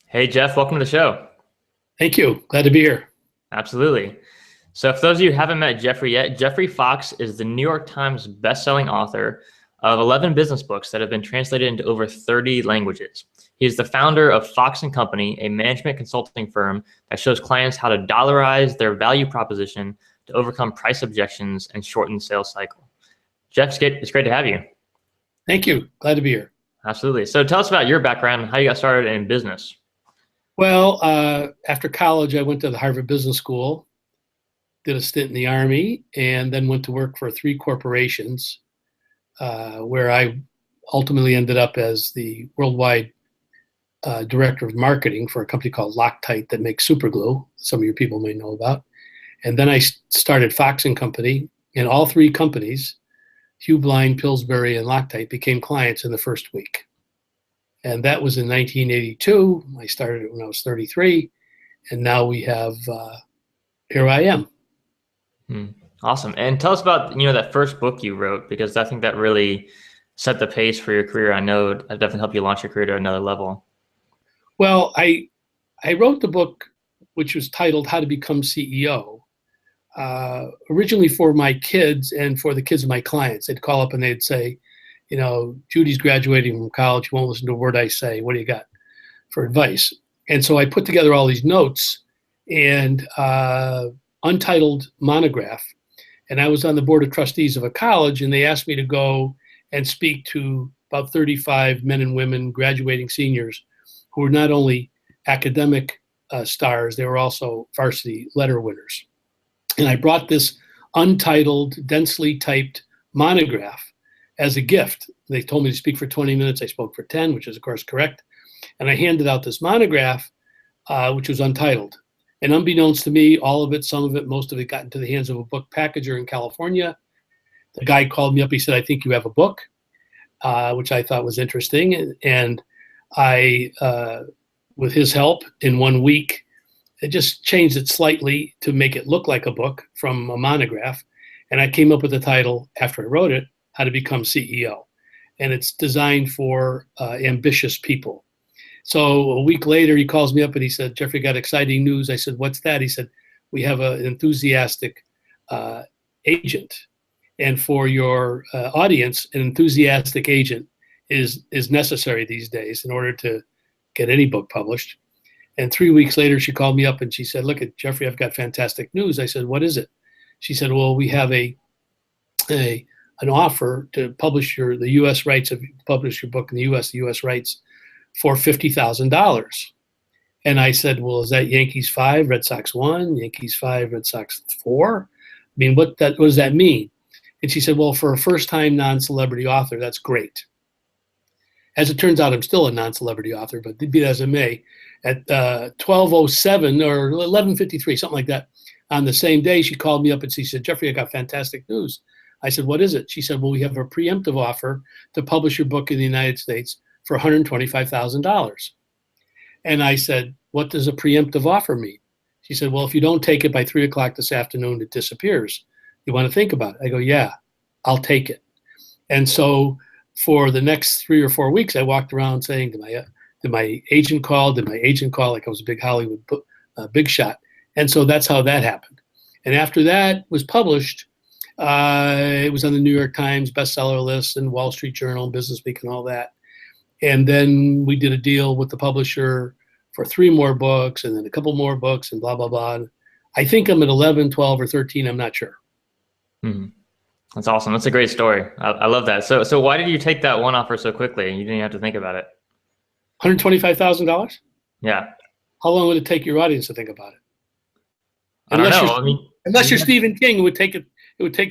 Hey, Jeff, welcome to the show. Thank you. Glad to be here. Absolutely. So, for those of you who haven't met Jeffrey yet, Jeffrey Fox is the New York Times best-selling author of 11 business books that have been translated into over 30 languages. He is the founder of Fox & Company, a management consulting firm that shows clients how to dollarize their value proposition to overcome price objections and shorten the sales cycle. Jeff, it's great to have you. Thank you. Glad to be here. Absolutely. So, tell us about your background and how you got started in business. Well, after college, I went to the Harvard Business School, did a stint in the Army, and then went to work for 3 corporations, where I ultimately ended up as the worldwide director of marketing for a company called Loctite that makes super glue. Some of your people may know about. And then I started Fox & Company, and all 3 companies, Hugh Blind, Pillsbury, and Loctite, became clients in the first week. And that was in 1982. I started it when I was 33, and now we have, here I am. Awesome. And tell us about, that first book you wrote, because I think that really set the pace for your career. I know it definitely helped you launch your career to another level. Well, I wrote the book, which was titled How to Become CEO, originally for my kids and for the kids of my clients. They'd call up and they'd say, Judy's graduating from college. You won't listen to a word I say. What do you got for advice? And so I put together all these notes and untitled monograph. And I was on the board of trustees of a college, and they asked me to go and speak to about 35 men and women, graduating seniors, who were not only academic stars, they were also varsity letter winners. And I brought this untitled, densely typed monograph as a gift. They told me to speak for 20 minutes. I spoke for 10, which is of course correct. And I handed out this monograph, which was untitled. And unbeknownst to me, all of it, some of it, most of it got into the hands of a book packager in California. The guy called me up. He said, "I think you have a book," which I thought was interesting. And I, with his help, in 1 week, I just changed it slightly to make it look like a book from a monograph. And I came up with the title after I wrote it, How to Become CEO. And it's designed for ambitious people. So a week later, he calls me up and he said, "Jeffrey, got exciting news." I said, "What's that?" He said, "We have an enthusiastic agent. And for your audience, an enthusiastic agent is necessary these days in order to get any book published." And 3 weeks later, she called me up and she said, "Look, at Jeffrey, I've got fantastic news." I said, "What is it?" She said, "Well, we have an offer to publish the U.S. rights of publish your book in the U.S. rights for $50,000. And I said, "Well, is that Yankees 5, Red Sox 1, Yankees 5, Red Sox 4? I mean, what does that mean?" And she said, "Well, for a first-time non-celebrity author, that's great." As it turns out, I'm still a non-celebrity author, but be that as it may, at 12:07 or 11:53, something like that, on the same day, she called me up and she said, "Jeffrey, I got fantastic news." I said, "What is it?" She said, "Well, we have a preemptive offer to publish your book in the United States for $125,000. And I said, "What does a preemptive offer mean?" She said, "Well, if you don't take it by 3 o'clock this afternoon, it disappears. You want to think about it?" I go, "Yeah, I'll take it." And so for the next 3 or 4 weeks, I walked around saying to my agent call? Did my agent call? Like I was a big Hollywood big shot. And so that's how that happened. And after that was published, it was on the New York Times bestseller list and Wall Street Journal, Business Week, and all that. And then we did a deal with the publisher for 3 more books, and then a couple more books, and blah, blah, blah. I think I'm at 11, 12, or 13. I'm not sure. That's awesome. That's a great story. I love that. So why did you take that one offer so quickly? You didn't have to think about it. $125,000? Yeah. How long would it take your audience to think about it? I don't know. Unless you're Stephen King, it would take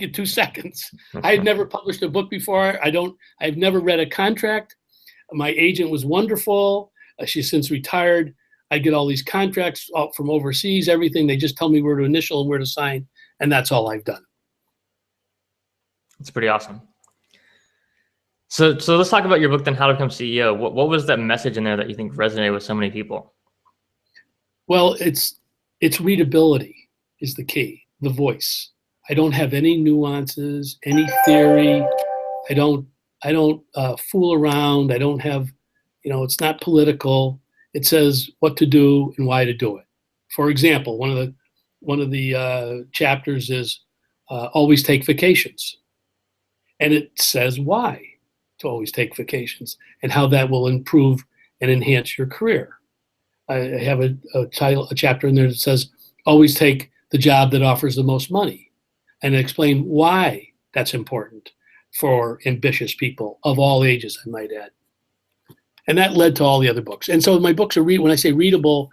you 2 seconds. I had never published a book before. I've never read a contract. My agent was wonderful. She's since retired. I get all these contracts from overseas, everything. They just tell me where to initial and where to sign, and that's all I've done. It's pretty awesome. So let's talk about your book then, How to Become CEO. What was that message in there that you think resonated with so many people? Well, it's readability is the key, the voice. I don't have any nuances, any theory. I don't fool around. I don't have, it's not political. It says what to do and why to do it. For example, one of the chapters is always take vacations, and it says why to always take vacations and how that will improve and enhance your career. I have a chapter in there that says always take the job that offers the most money, and explain why that's important for ambitious people of all ages, I might add. And that led to all the other books. And so my books are, when I say readable,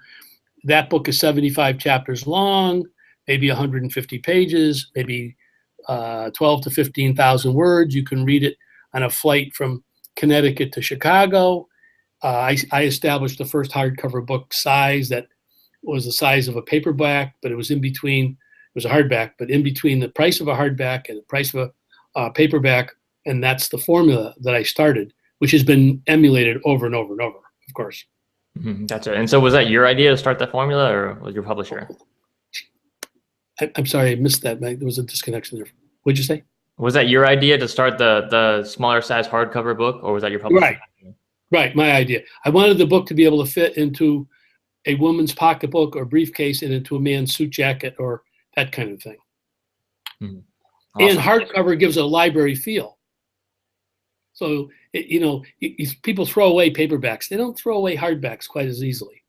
that book is 75 chapters long, maybe 150 pages, maybe 12 to 15,000 words. You can read it on a flight from Connecticut to Chicago. I established the first hardcover book size that was the size of a paperback, but it was in between, it was a hardback, but in between the price of a hardback and the price of a paperback. And that's the formula that I started, which has been emulated over and over and over, of course. Mm-hmm. Gotcha. And so was that your idea to start that formula, or was your publisher? I'm sorry, I missed that. There was a disconnection there. What'd you say? Was that your idea to start the smaller size hardcover book, or was that your publisher? Right, my idea. I wanted the book to be able to fit into a woman's pocketbook or briefcase and into a man's suit jacket or that kind of thing. Mm-hmm. Awesome. And hardcover gives a library feel. So, people throw away paperbacks. They don't throw away hardbacks quite as easily.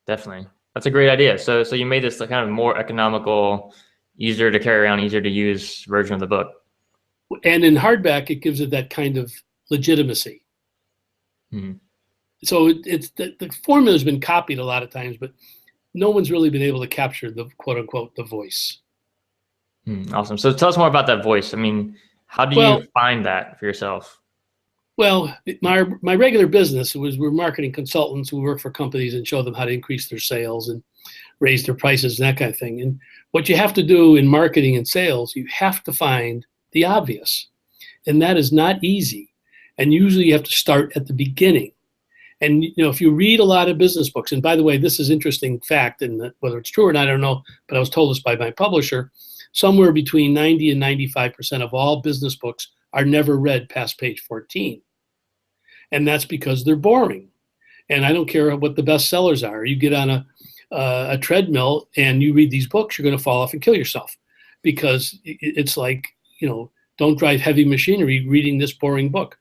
Definitely. That's a great idea. So you made this kind of more economical, easier to carry around, easier to use version of the book. And in hardback, it gives it that kind of legitimacy. Mm-hmm. So it's the formula has been copied a lot of times, but no one's really been able to capture the quote unquote the voice. Awesome. So tell us more about that voice. I mean, how do you find that for yourself? Well, my regular business we're marketing consultants who work for companies and show them how to increase their sales and raise their prices and that kind of thing. And what you have to do in marketing and sales, you have to find the obvious. And that is not easy. And usually you have to start at the beginning. And if you read a lot of business books, and by the way, this is interesting fact, and whether it's true or not, I don't know, but I was told this by my publisher, somewhere between 90 and 95% of all business books are never read past page 14. And that's because they're boring. And I don't care what the bestsellers are. You get on a treadmill and you read these books, you're going to fall off and kill yourself, because it's like, don't drive heavy machinery reading this boring book.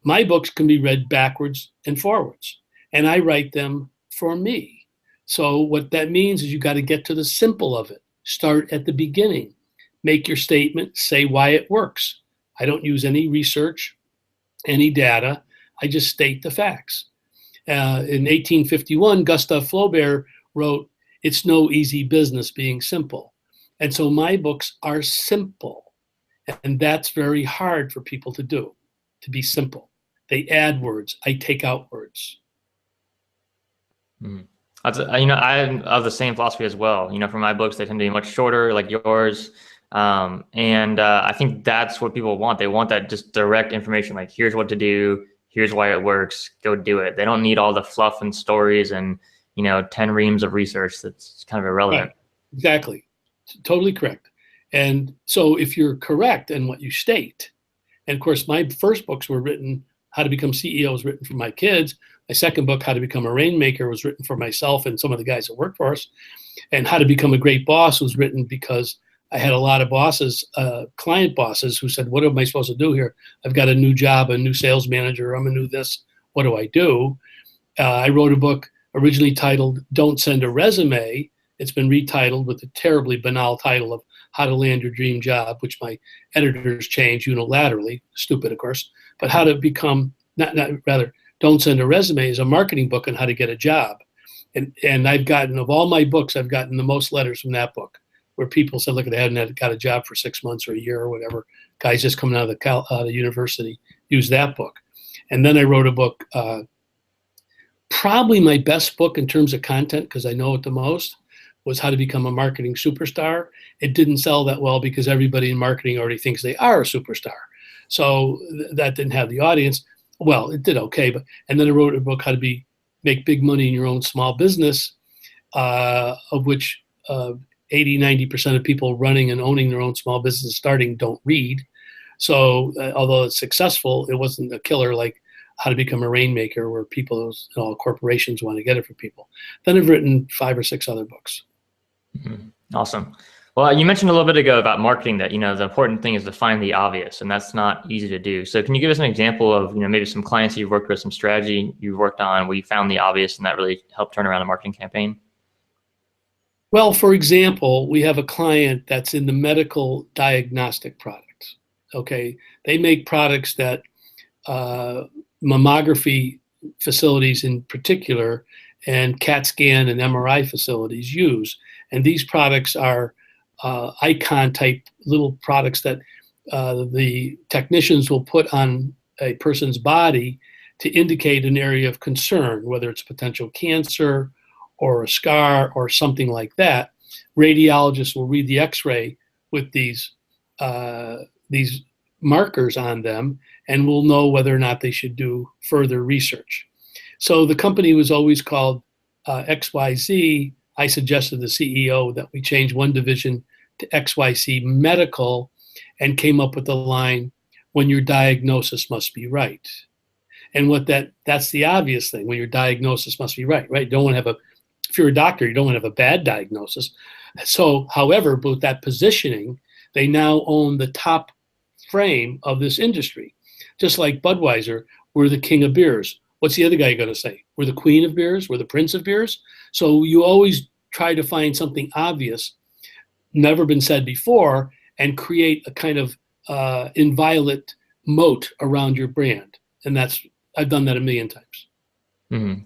My books can be read backwards and forwards, and I write them for me. So what that means is you got to get to the simple of it. Start at the beginning. Make your statement, say why it works. I don't use any research, any data. I just state the facts. In 1851, Gustave Flaubert wrote, "It's no easy business being simple." And so my books are simple. And that's very hard for people to do, to be simple. They add words. I take out words. I have the same philosophy as well. For my books, they tend to be much shorter, like yours. And I think that's what people want. They want that just direct information, like here's what to do, here's why it works, go do it. They don't need all the fluff and stories and 10 reams of research that's kind of irrelevant. Right. Exactly. Totally correct. And so if you're correct in what you state, and of course my first books were written, How to Become CEO was written for my kids. My second book, How to Become a Rainmaker, was written for myself and some of the guys that work for us. And How to Become a Great Boss was written because I had a lot of bosses, client bosses, who said, what am I supposed to do here? I've got a new job, a new sales manager, I'm a new this, what do I do? I wrote a book originally titled Don't Send a Resume. It's been retitled with a terribly banal title of How to Land Your Dream Job, which my editors changed unilaterally, stupid of course, but how to become, Don't Send a Resume is a marketing book on how to get a job. And I've gotten, of all my books, I've gotten the most letters from that book, where people said, look, they hadn't got a job for 6 months or a year or whatever. Guys just coming out of the university use that book. And then I wrote a book, probably my best book in terms of content, because I know it the most, was How to Become a Marketing Superstar. It didn't sell that well because everybody in marketing already thinks they are a superstar. So that didn't have the audience. Well, it did okay. And then I wrote a book, How to Make Big Money in Your Own Small Business, of which 80–90% of people running and owning their own small business starting don't read. So although it's successful, it wasn't a killer like How to Become a Rainmaker, where people, corporations want to get it for people. Then I've written 5 or 6 other books. Awesome. Well, you mentioned a little bit ago about marketing that, the important thing is to find the obvious, and that's not easy to do. So can you give us an example of, maybe some clients you've worked with, some strategy you've worked on where you found the obvious and that really helped turn around a marketing campaign? Well, for example, we have a client that's in the medical diagnostic product. Okay. They make products that mammography facilities in particular and CAT scan and MRI facilities use. And these products are icon type little products that the technicians will put on a person's body to indicate an area of concern, whether it's potential cancer or a scar or something like that. Radiologists will read the x-ray with these markers on them and will know whether or not they should do further research. So the company was always called XYZ. I suggested to the CEO that we change one division to XYZ Medical and came up with the line, when your diagnosis must be right. And that's the obvious thing, when your diagnosis must be right? You don't want to have if you're a doctor, you don't want to have a bad diagnosis. So, however, with that positioning, they now own the top frame of this industry. Just like Budweiser, we're the king of beers. What's the other guy going to say? We're the queen of beers, we're the prince of beers. So you always try to find something obvious, never been said before, and create a kind of inviolate moat around your brand. And I've done that a million times.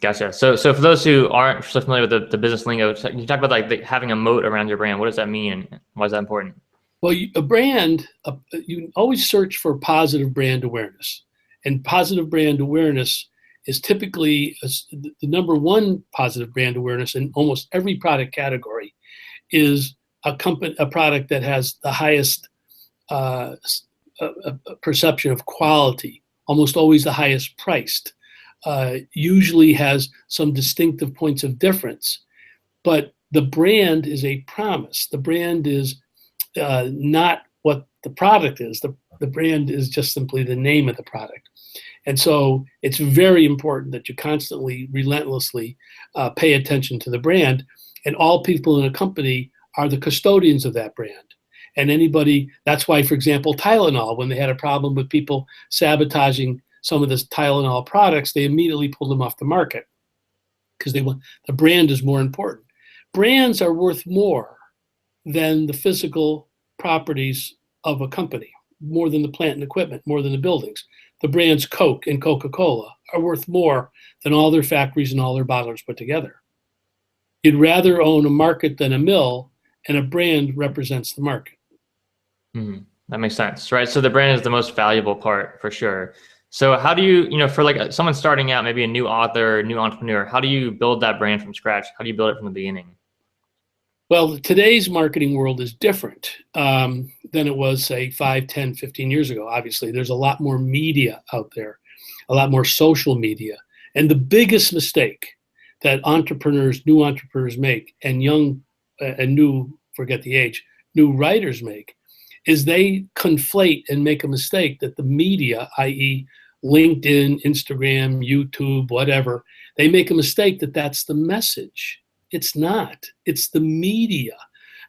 Gotcha. So for those who aren't so familiar with the business lingo, you talk about having a moat around your brand. What does that mean? Why is that important? Well, a brand, you always search for positive brand awareness. And positive brand awareness is typically the number one positive brand awareness in almost every product category is a product that has the highest perception of quality, almost always the highest priced, usually has some distinctive points of difference. But the brand is a promise. The brand is not what the product is. The brand is just simply the name of the product. And so it's very important that you constantly, relentlessly pay attention to the brand. And all people in a company are the custodians of that brand. And that's why, for example, Tylenol, when they had a problem with people sabotaging some of the Tylenol products, they immediately pulled them off the market because the brand is more important. Brands are worth more than the physical properties of a company, more than the plant and equipment, more than the buildings. The brands Coke and Coca-Cola are worth more than all their factories and all their bottlers put together. You'd rather own a market than a mill, and a brand represents the market. That makes sense, right? So the brand is the most valuable part for sure. So how do you, for someone starting out, maybe a new author, new entrepreneur, how do you build that brand from scratch? How do you build it from the beginning? Well, today's marketing world is different than it was, say, 5, 10, 15 years ago. Obviously, there's a lot more media out there, a lot more social media. And the biggest mistake that new entrepreneurs make, and forget the age, new writers make, is they conflate and make a mistake that the media, i.e. LinkedIn, Instagram, YouTube, whatever, they make a mistake that that's the message. It's not. It's the media.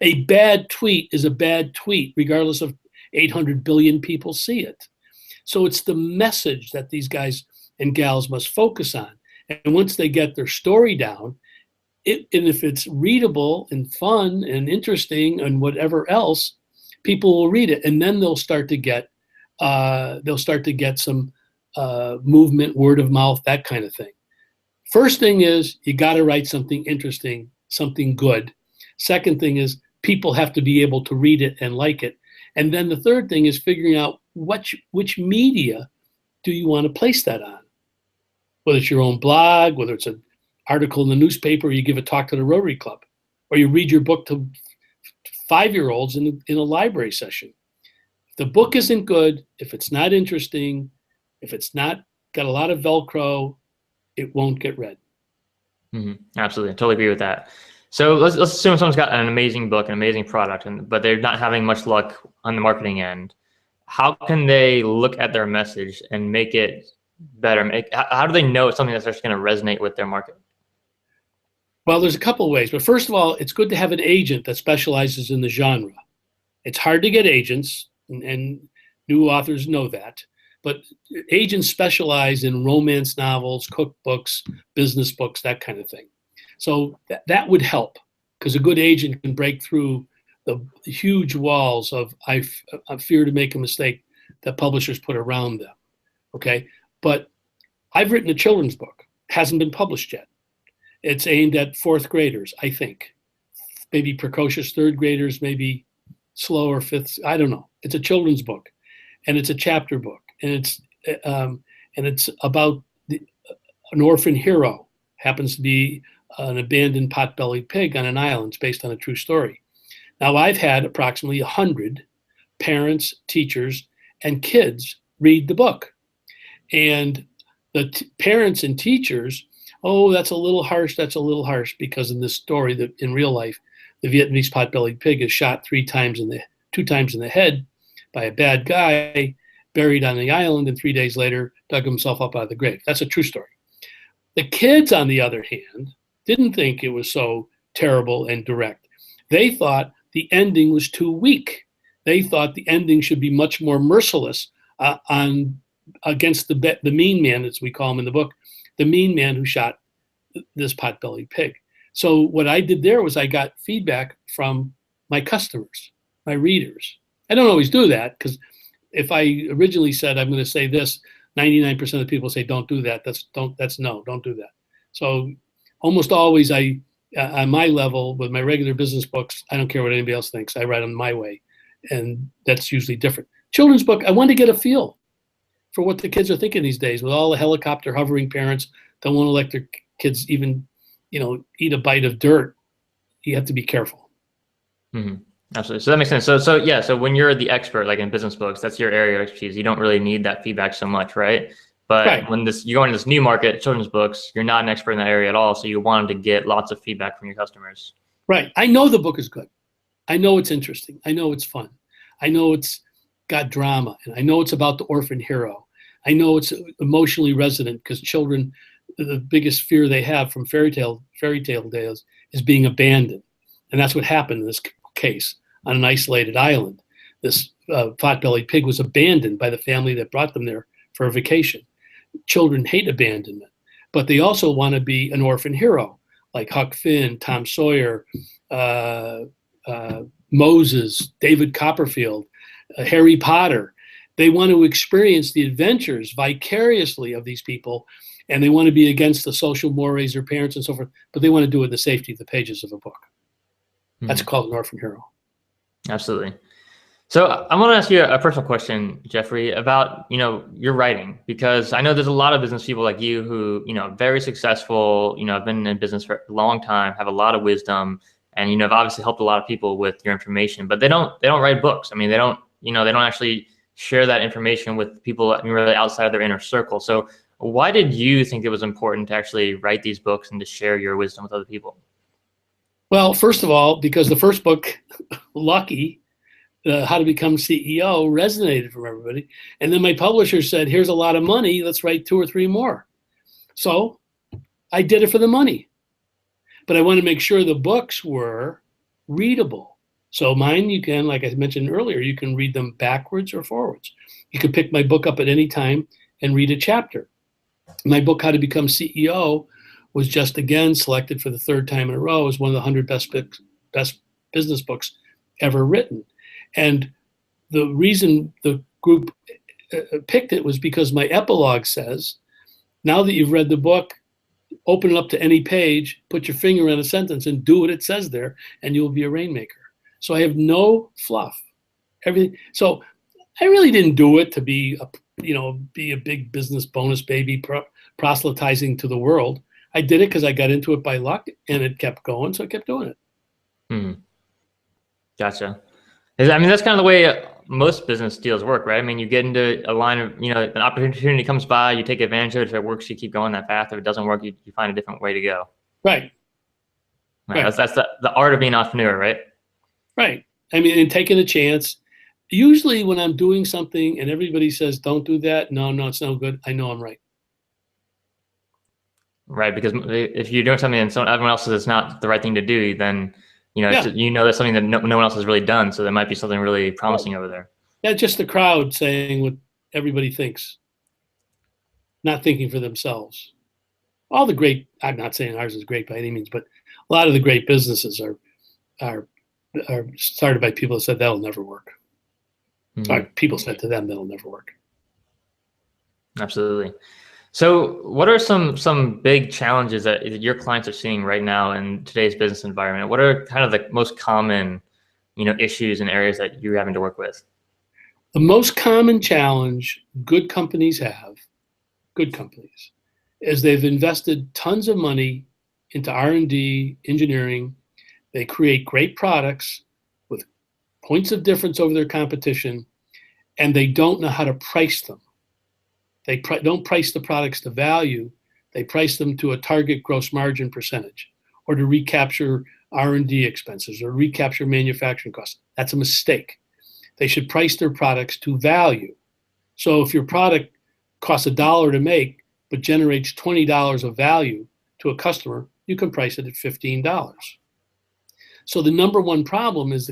A bad tweet is a bad tweet, regardless of 800 billion people see it. So it's the message that these guys and gals must focus on. And once they get their story down, and if it's readable and fun and interesting and whatever else, people will read it, and then they'll start to get some movement, word of mouth, that kind of thing. First thing is you got to write something interesting, something good. Second thing is people have to be able to read it and like it. And then the third thing is figuring out which media do you want to place that on? Whether it's your own blog, whether it's an article in the newspaper, or you give a talk to the Rotary Club, or you read your book to 5-year-olds in a library session. If the book isn't good, if it's not interesting, if it's not got a lot of Velcro, it won't get read. Absolutely. I totally agree with that. So let's assume someone's got an amazing book, an amazing product, but they're not having much luck on the marketing end. How can they look at their message and make it better? How do they know it's something that's just going to resonate with their market? Well, there's a couple of ways, but first of all, it's good to have an agent that specializes in the genre. It's hard to get agents, and new authors know that, but agents specialize in romance novels, cookbooks, business books, that kind of thing. So that would help, because a good agent can break through the huge walls of I fear to make a mistake that publishers put around them. Okay, but I've written a children's book, hasn't been published yet. It's aimed at fourth graders, I think, maybe precocious third graders, maybe slower fifth. I don't know. It's a children's book, and it's a chapter book, and it's about an orphan hero. Happens to be an abandoned pot-bellied pig on an island. It's based on a true story. Now, I've had approximately 100 parents, teachers, and kids read the book, and the parents and teachers, oh, that's a little harsh, because in this story, that in real life, the Vietnamese pot-bellied pig is shot 2 times in the head by a bad guy, buried on the island, and 3 days later dug himself up out of the grave. That's a true story. The kids, on the other hand, didn't think it was so terrible and direct. They thought the ending was too weak. They thought the ending should be much more merciless against the mean man, as we call him in the book, the mean man who shot this pot-bellied pig. So what I did there was I got feedback from my customers, my readers. I don't always do that, because if I originally said I'm going to say this, 99% of the people say don't do that. Don't do that. So almost always on my level with my regular business books, I don't care what anybody else thinks. I write them my way, and that's usually different. Children's book, I want to get a feel for what the kids are thinking these days, with all the helicopter hovering parents that won't let their kids even, eat a bite of dirt. You have to be careful. Mm-hmm. Absolutely. So that makes sense. So when you're the expert, like in business books, that's your area of expertise. You don't really need that feedback so much, right? But right. When you go into this new market, children's books, you're not an expert in that area at all. So you wanted to get lots of feedback from your customers. Right. I know the book is good. I know it's interesting. I know it's fun. I know it's got drama, and I know it's about the orphan hero. I know it's emotionally resonant, because children, the biggest fear they have from fairy tale days is being abandoned. And that's what happened in this case on an isolated island. This pot-bellied pig was abandoned by the family that brought them there for a vacation. Children hate abandonment, but they also want to be an orphan hero, like Huck Finn, Tom Sawyer, Moses, David Copperfield, Harry Potter. They want to experience the adventures vicariously of these people, and they want to be against the social mores of their parents and so forth, but they want to do it in the safety of the pages of a book. That's called an orphan hero. Absolutely. So I want to ask you a personal question, Jeffrey, about, your writing, because I know there's a lot of business people like you who, very successful, have been in business for a long time, have a lot of wisdom, and, have obviously helped a lot of people with your information, but they don't write books. I mean, they don't actually share that information with people really outside of their inner circle. So why did you think it was important to actually write these books and to share your wisdom with other people? Well, first of all, because the first book, Lucky, How to Become CEO, resonated from everybody. And then my publisher said, here's a lot of money, let's write 2 or 3 more. So I did it for the money. But I want to make sure the books were readable. So mine, you can, like I mentioned earlier, you can read them backwards or forwards. You can pick my book up at any time and read a chapter. My book, How to Become CEO, was just again selected for the 3rd time in a row as one of the 100 best business books ever written. And the reason the group picked it was because my epilogue says, now that you've read the book, open it up to any page, put your finger on a sentence and do what it says there, and you'll be a rainmaker. So I have no fluff, everything. So I really didn't do it to be a big business bonus baby proselytizing to the world. I did it because I got into it by luck, and it kept going, so I kept doing it. Gotcha. I mean, that's kind of the way most business deals work, right? I mean, you get into a line of, an opportunity comes by, you take advantage of it. If it works, you keep going that path. If it doesn't work, you find a different way to go. Right. Right. That's the art of being an entrepreneur, right? Right. I mean, and taking a chance. Usually when I'm doing something and everybody says, don't do that, no, it's no good, I know I'm right. Right, because if you're doing something and everyone else says it's not the right thing to do, then Yeah, that's something that no one else has really done. So there might be something really promising over there. yeah, just the crowd saying what everybody thinks, not thinking for themselves. All the great, I'm not saying ours is great by any means, but a lot of the great businesses are started by people that said that'll never work. Or people said to them that'll never work. Absolutely. So what are some big challenges that your clients are seeing right now in today's business environment? What are kind of the most common, issues and areas that you're having to work with? The most common challenge good companies, is they've invested tons of money into R&D, engineering. They create great products with points of difference over their competition, and they don't know how to price them. They don't price the products to value. They price them to a target gross margin percentage, or to recapture R&D expenses, or recapture manufacturing costs. That's a mistake. They should price their products to value. So if your product costs $1 to make, but generates $20 of value to a customer, you can price it at $15. So the number one problem is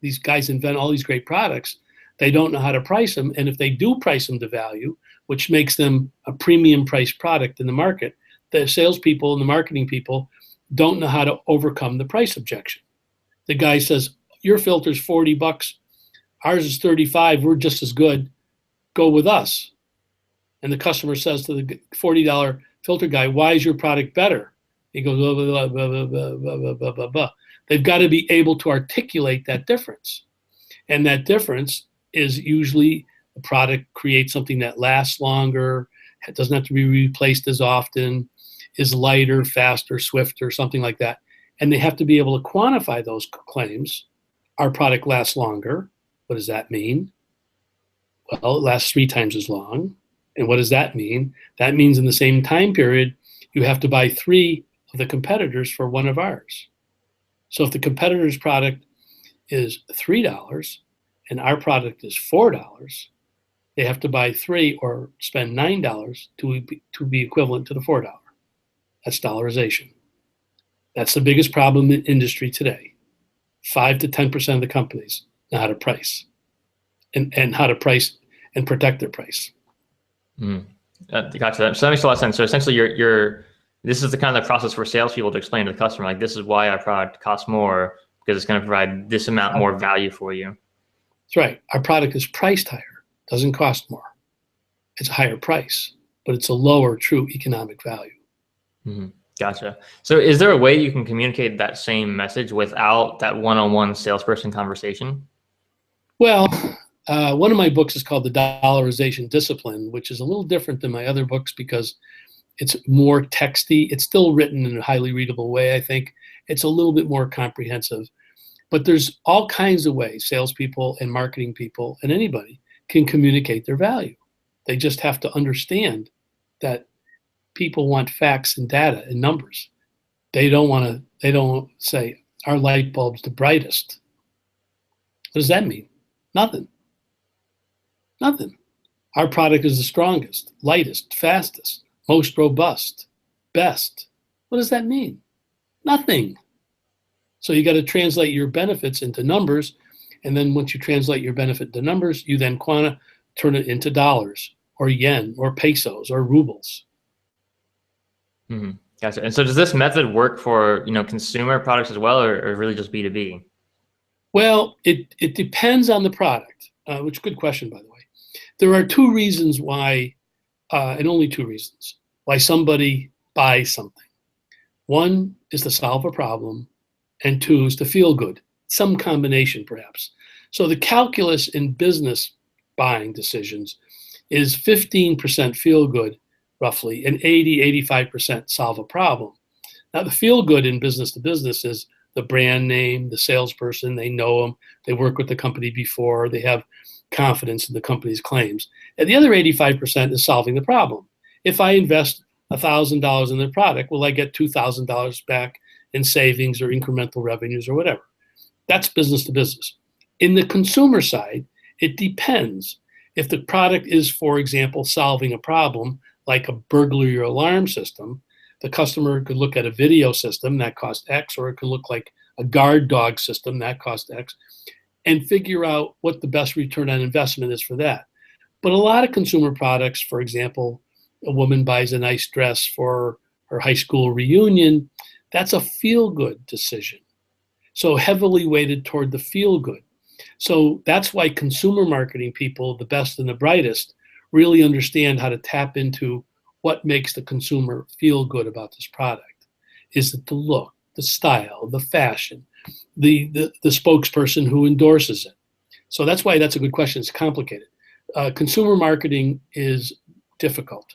these guys invent all these great products. They don't know how to price them. And if they do price them to value, which makes them a premium priced product in the market, the salespeople and the marketing people don't know how to overcome the price objection. The guy says, your filter's $40, ours is $35, we're just as good, go with us. And the customer says to the $40 filter guy, why is your product better? He goes, blah, blah, blah, blah, blah, blah, blah, blah, blah. They've got to be able to articulate that difference. And that difference is usually the product creates something that lasts longer, doesn't have to be replaced as often, is lighter, faster, swifter, something like that. And they have to be able to quantify those claims. Our product lasts longer. What does that mean? Well, it lasts 3 times as long. And what does that mean? That means in the same time period, you have to buy 3 of the competitors for 1 of ours. So if the competitor's product is $3 and our product is $4, they have to buy 3 or spend $9 to be equivalent to the $4. That's dollarization. That's the biggest problem in industry today. 5 to 10% of the companies know how to price and how to price and protect their price. Gotcha. So that makes a lot of sense. So essentially, this is the kind of the process for salespeople to explain to the customer, like, this is why our product costs more, because it's going to provide this amount more value for you. That's right. Our product is priced higher, doesn't cost more. It's a higher price, but it's a lower true economic value. Gotcha. So is there a way you can communicate that same message without that one-on-one salesperson conversation? Well, one of my books is called The Dollarisation Discipline, which is a little different than my other books because it's more texty. It's still written in a highly readable way, I think. It's a little bit more comprehensive. But there's all kinds of ways salespeople and marketing people and anybody can communicate their value. They just have to understand that people want facts and data and numbers. They don't say, our light bulb's the brightest. What does that mean? Nothing. Our product is the strongest, lightest, fastest, most robust, best. What does that mean? Nothing. So you got to translate your benefits into numbers. And then once you translate your benefit into numbers, you then turn it into dollars or yen or pesos or rubles. Gotcha. And so does this method work for, consumer products as well, or really just B2B? Well, it depends on the product, which is a good question, by the way. There are 2 reasons why, and only 2 reasons, why somebody buys something. 1 is to solve a problem, and 2 is to feel good, some combination perhaps. So the calculus in business buying decisions is 15% feel good, roughly, and 85% solve a problem. Now, the feel good in business to business is the brand name, the salesperson, they know them, they work with the company before, they have confidence in the company's claims. And the other 85% is solving the problem. If I invest $1,000 in the product, will I get $2,000 back in savings or incremental revenues or whatever? That's business to business. In the consumer side, it depends. If the product is, for example, solving a problem like a burglary alarm system, The customer could look at a video system that costs X, or it could look like a guard dog system that costs X, and figure out what the best return on investment is for that. But a lot of consumer products, for example, a woman buys a nice dress for her high school reunion, that's a feel-good decision. So heavily weighted toward the feel-good. So that's why consumer marketing people, the best and the brightest, really understand how to tap into what makes the consumer feel good about this product. Is it the look, the style, the fashion, the spokesperson who endorses it? So that's why that's a good question. It's complicated. Consumer marketing is difficult.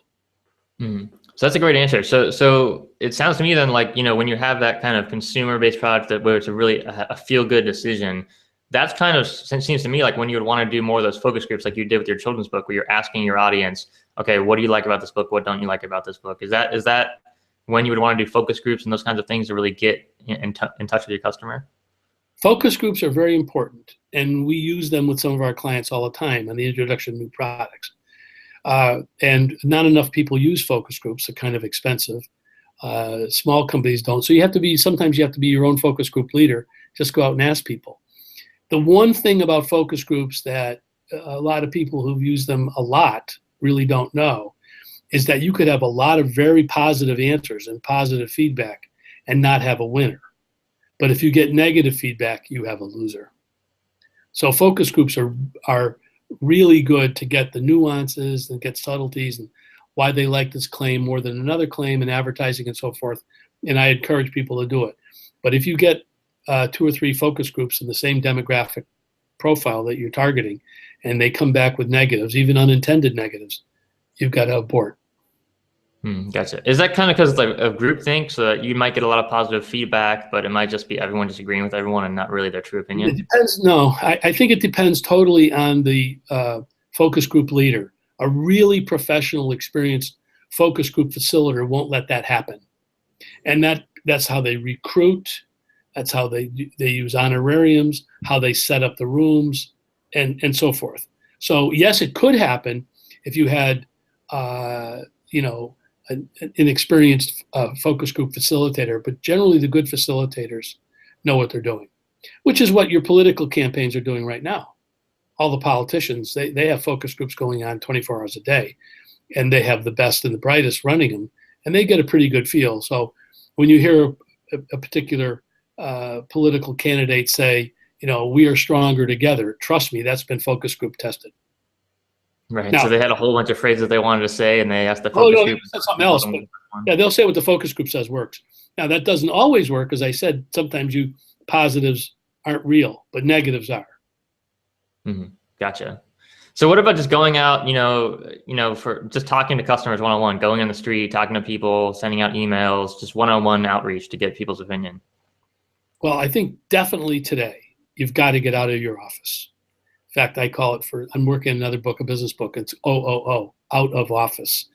Mm. So that's a great answer. So it sounds to me then like, when you have that kind of consumer-based product where it's a feel-good decision, that's kind of seems to me like when you would want to do more of those focus groups like you did with your children's book, where you're asking your audience, okay, what do you like about this book? What don't you like about this book? Is that when you would want to do focus groups and those kinds of things to really get in touch with your customer? Focus groups are very important, and we use them with some of our clients all the time on the introduction of new products. And not enough people use focus groups. They're kind of expensive. Small companies don't. So sometimes you have to be your own focus group leader. Just go out and ask people. The one thing about focus groups that a lot of people who've used them a lot really don't know is that you could have a lot of very positive answers and positive feedback and not have a winner. But if you get negative feedback, you have a loser. So focus groups are really good to get the nuances and get subtleties and why they like this claim more than another claim and advertising and so forth. And I encourage people to do it. But if you get 2 or 3 focus groups in the same demographic profile that you're targeting, and they come back with negatives, even unintended negatives, you've got to abort. Gotcha. Is that kind of because like of groupthink, so that you might get a lot of positive feedback, but it might just be everyone disagreeing with everyone and not really their true opinion? It depends. No, I think it depends totally on the focus group leader. A really professional, experienced focus group facilitator won't let that happen. And that's how they recruit. That's how they use honorariums, how they set up the rooms, and so forth. So yes, it could happen if you had, an experienced focus group facilitator, but generally the good facilitators know what they're doing, which is what your political campaigns are doing right now. All the politicians, they have focus groups going on 24 hours a day, and they have the best and the brightest running them, and they get a pretty good feel. So when you hear a particular political candidate say, we are stronger together, trust me, that's been focus group tested. Right. Now, so they had a whole bunch of phrases they wanted to say, and they asked the focus group. Something else, but yeah, they'll say what the focus group says works. Now that doesn't always work, as I said. Sometimes positives aren't real, but negatives are. Mm-hmm. Gotcha. So what about just going out, for just talking to customers one-on-one, going on the street, talking to people, sending out emails, just one-on-one outreach to get people's opinion? Well, I think definitely today you've got to get out of your office. In fact, I call it I'm working on another book, a business book. It's OOO, out of office.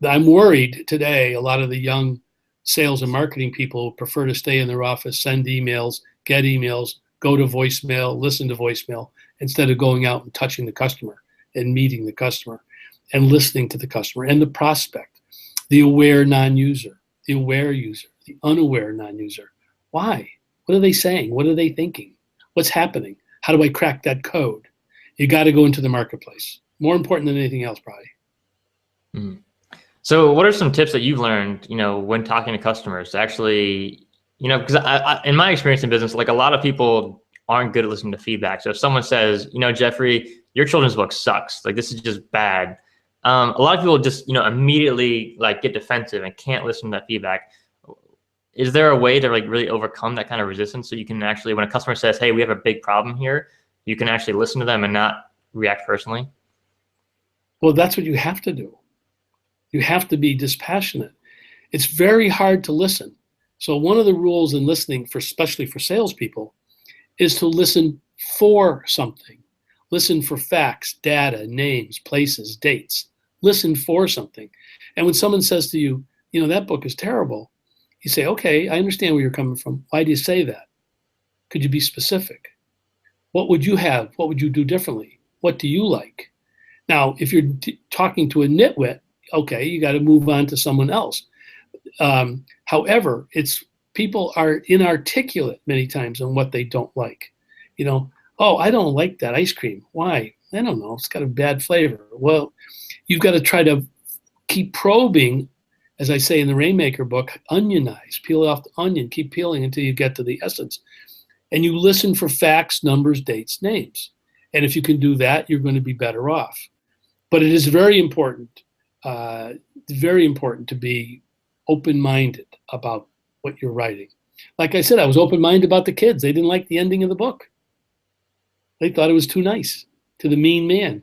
I'm worried today, a lot of the young sales and marketing people prefer to stay in their office, send emails, get emails, go to voicemail, listen to voicemail, instead of going out and touching the customer and meeting the customer and listening to the customer and the prospect, the aware non-user, the aware user, the unaware non-user. Why? What are they saying? What are they thinking? What's happening? How do I crack that code? You got to go into the marketplace. More important than anything else, probably. Mm. So what are some tips that you've learned, when talking to customers to actually, because in my experience in business, like a lot of people aren't good at listening to feedback. So if someone says, Jeffrey, your children's book sucks, like this is just bad. A lot of people just, immediately like get defensive and can't listen to that feedback. Is there a way to like really overcome that kind of resistance so you can actually, when a customer says, hey, we have a big problem here, you can actually listen to them and not react personally? Well, that's what you have to do. You have to be dispassionate. It's very hard to listen. So one of the rules in listening, especially for salespeople, is to listen for something. Listen for facts, data, names, places, dates. Listen for something. And when someone says to you, that book is terrible, you say, okay, I understand where you're coming from. Why do you say that? Could you be specific? What would you have? What would you do differently? What do you like? Now, if you're talking to a nitwit, okay, you got to move on to someone else. However, people are inarticulate many times on what they don't like. Oh, I don't like that ice cream. Why? I don't know. It's got a bad flavor. Well, you've got to try to keep probing, as I say in the Rainmaker book, onionize, peel off the onion, keep peeling until you get to the essence. And you listen for facts, numbers, dates, names. And if you can do that, you're going to be better off. But it is very important to be open-minded about what you're writing. Like I said, I was open-minded about the kids. They didn't like the ending of the book. They thought it was too nice to the mean man.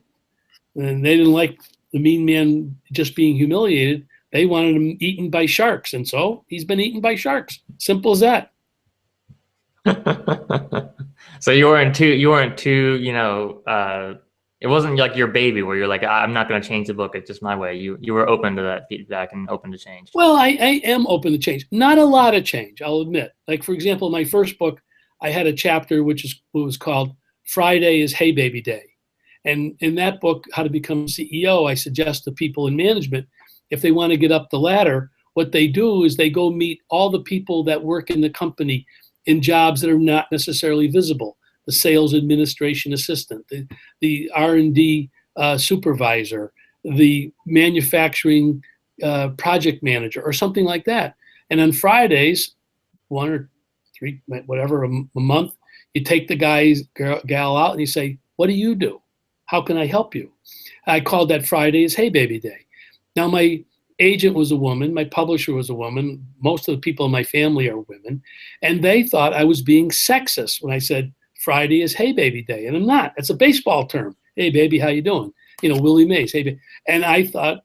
And they didn't like the mean man just being humiliated. They wanted him eaten by sharks. And so he's been eaten by sharks. Simple as that. So you weren't too, it wasn't like your baby where you're like, I'm not going to change the book. It's just my way. You were open to that feedback and open to change. Well, I am open to change. Not a lot of change, I'll admit. Like, for example, my first book, I had a chapter which was called Friday is Hey Baby Day. And in that book, How to Become CEO, I suggest to people in management, if they want to get up the ladder, what they do is they go meet all the people that work in the company in jobs that are not necessarily visible. The sales administration assistant, the R&D supervisor, the manufacturing project manager, or something like that. And on Fridays, 1 or 3, whatever, a month, you take the gal out and you say, what do you do? How can I help you? I called that Fridays Hey Baby Day. Now, my agent was a woman, my publisher was a woman, most of the people in my family are women, and they thought I was being sexist when I said Friday is Hey Baby Day, and I'm not. It's a baseball term. Hey baby, how you doing? Willie Mays, hey baby. And I thought,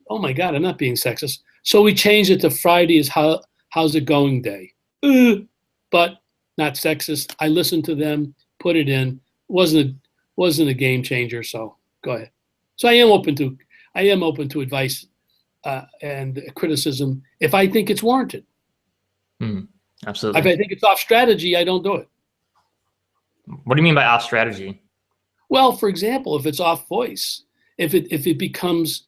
oh my God, I'm not being sexist. So we changed it to Friday is How's It Going Day. But not sexist. I listened to them, put it in. Wasn't a game changer, so go ahead. So I am open to advice and criticism if I think it's warranted. Absolutely. If I think it's off strategy, I don't do it. What do you mean by off strategy? Well, for example, if it's off voice, if it becomes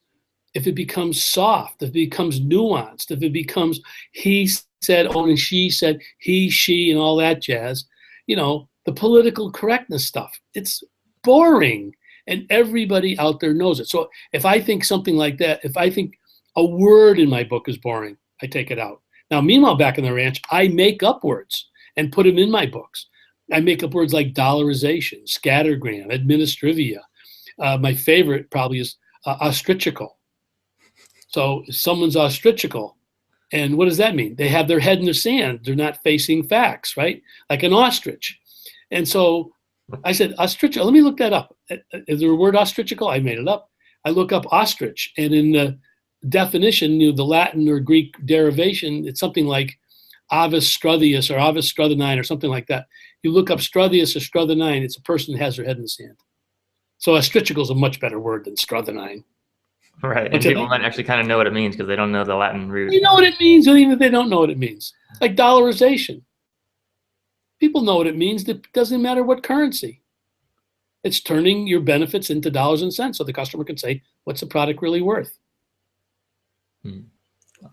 soft, if it becomes nuanced, if it becomes he said, oh, and she said, he, she, and all that jazz, the political correctness stuff, it's boring, and everybody out there knows it. So if I think something like that, if I think a word in my book is boring, I take it out. Now, meanwhile, back in the ranch, I make up words and put them in my books. I make up words like dollarization, scattergram, administrivia. My favorite probably is ostrichical. So someone's ostrichical. And what does that mean? They have their head in the sand. They're not facing facts, right? Like an ostrich. And so I said, ostrichical, let me look that up. Is there a word ostrichical? I made it up. I look up ostrich. And in the definition, the Latin or Greek derivation, it's something like Avis struthius or Avis struthini or something like that. You look up struthius or struthini, it's a person that has their head in the sand. So ostrichical is a much better word than struthini. Right, and people might actually kind of know what it means because they don't know the Latin root. You know what it means, even if they don't know what it means. Like dollarization. People know what it means. It doesn't matter what currency. It's turning your benefits into dollars and cents so the customer can say, what's the product really worth?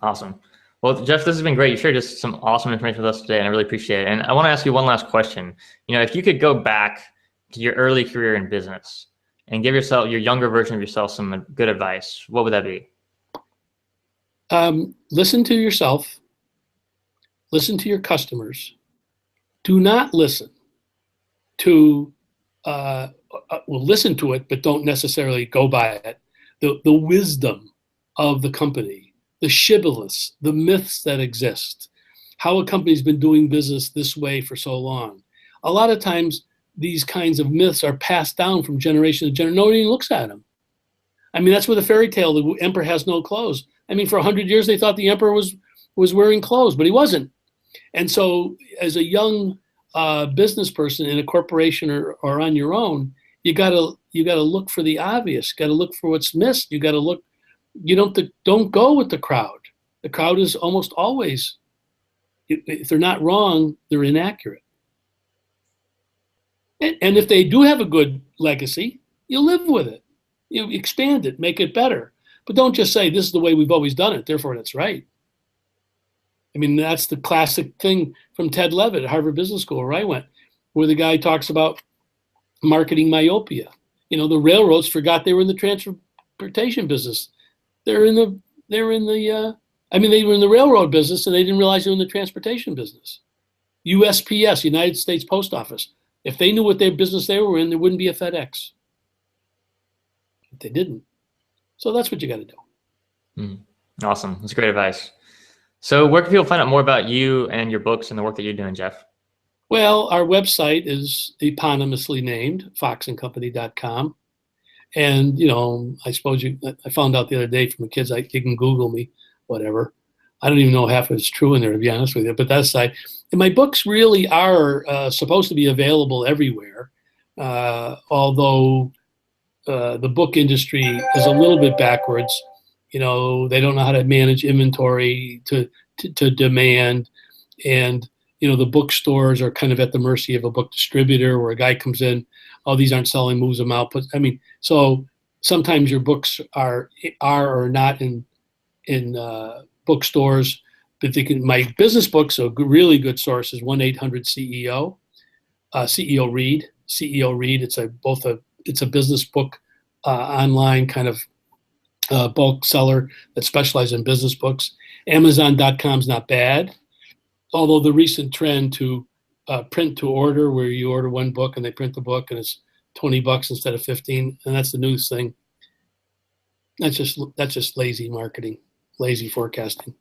Awesome. Well, Jeff, this has been great. You shared just some awesome information with us today, and I really appreciate it. And I want to ask you one last question. If you could go back to your early career in business and give your younger version of yourself some good advice, what would that be? Listen to yourself. Listen to your customers. Do not listen to, listen to it, but don't necessarily go by it. The wisdom of the company, the shibboleths, the myths that exist, how a company's been doing business this way for so long. A lot of times, these kinds of myths are passed down from generation to generation. Nobody looks at them. I mean, that's where the fairy tale, the emperor has no clothes. I mean, for 100 years, they thought the emperor was wearing clothes, but he wasn't. And so as a young business person in a corporation or on your own, you gotta look for the obvious, got to look for what's missed. You got to look, don't go with the crowd. The crowd is almost always, if they're not wrong, they're inaccurate. And if they do have a good legacy, you live with it. You expand it, make it better. But don't just say, this is the way we've always done it, therefore it's right. I mean, that's the classic thing from Ted Levitt at Harvard Business School, where I went, where the guy talks about marketing myopia. You know, the railroads forgot they were in the transportation business. They were in the railroad business, and they didn't realize they were in the transportation business. USPS, United States Post Office. If they knew what their business they were in, there wouldn't be a FedEx. But they didn't. So that's what you got to do. Awesome. That's great advice. So where can people find out more about you and your books and the work that you're doing, Jeff? Well, our website is eponymously named, foxandcompany.com. And, you know, I suppose I found out the other day from the kids, you can Google me, whatever. I don't even know half of it's true in there, to be honest with you. But that's and my books really are supposed to be available everywhere, although the book industry is a little bit backwards. You know, they don't know how to manage inventory to demand. And, you know, the bookstores are kind of at the mercy of a book distributor where a guy comes in, oh, these aren't selling, moves them out. But I mean, so sometimes your books are or not in bookstores. But my business books, a really good source is 1-800-CEO, CEO Read. CEO Read. It's a business book online kind of bulk seller that specializes in business books. Amazon.com is not bad, although the recent trend to print to order, where you order one book and they print the book and it's $20 instead of $15, and that's the newest thing. That's just lazy marketing, lazy forecasting.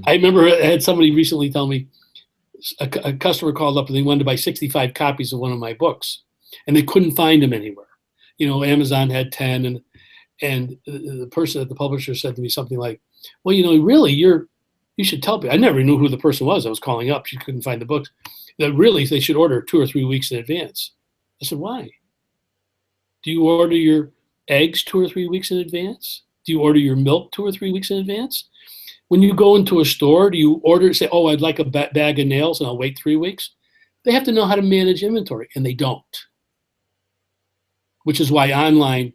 I remember I had somebody recently tell me a customer called up and they wanted to buy 65 copies of one of my books, and they couldn't find them anywhere. You know, Amazon had 10, and the person at the publisher said to me something like, well, you know, really, you should tell people. I never knew who the person was I was calling up. She couldn't find the books. That really, they should order 2 or 3 weeks in advance. I said, why? Do you order your eggs 2 or 3 weeks in advance? Do you order your milk 2 or 3 weeks in advance? When you go into a store, do you order, say, oh, I'd like a bag of nails and I'll wait 3 weeks? They have to know how to manage inventory, and they don't. Which is why online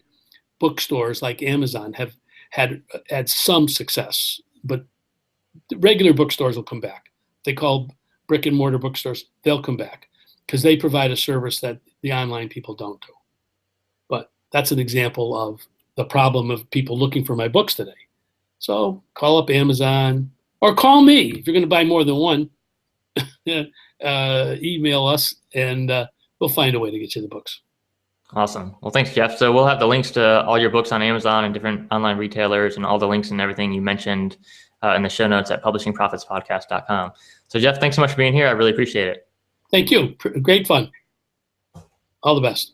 bookstores like Amazon have had some success, but the regular bookstores will come back. They call brick and mortar bookstores, they'll come back because they provide a service that the online people don't do. But that's an example of the problem of people looking for my books today. So call up Amazon or call me if you're going to buy more than one. Email us and we'll find a way to get you the books. Awesome. Well, thanks, Jeff. So we'll have the links to all your books on Amazon and different online retailers and all the links and everything you mentioned in the show notes at publishingprofitspodcast.com. So Jeff, thanks so much for being here. I really appreciate it. Thank you. Great fun. All the best.